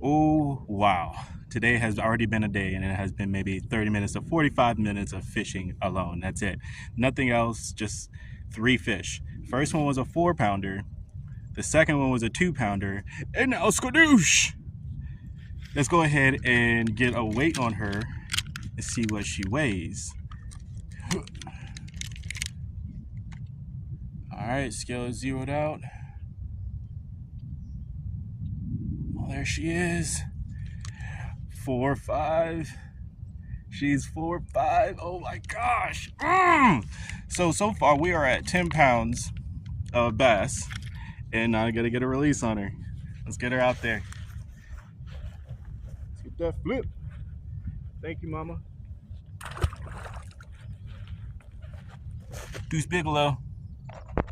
Oh, wow. Today has already been a day, and it has been maybe 30 minutes to 45 minutes of fishing alone. That's it. Nothing else, just 3 fish. First one was a 4 pounder. The second one was a 2 pounder. And now skadoosh! Let's go ahead and get a weight on her and see what she weighs. All right, scale is zeroed out. Well, there she is. 4.5. She's 4.5. Oh my gosh. So far we are at 10 pounds of bass, and I gotta get a release on her. Let's get her out there. Let's get that flip. Thank you, mama. Deuce Bigelow.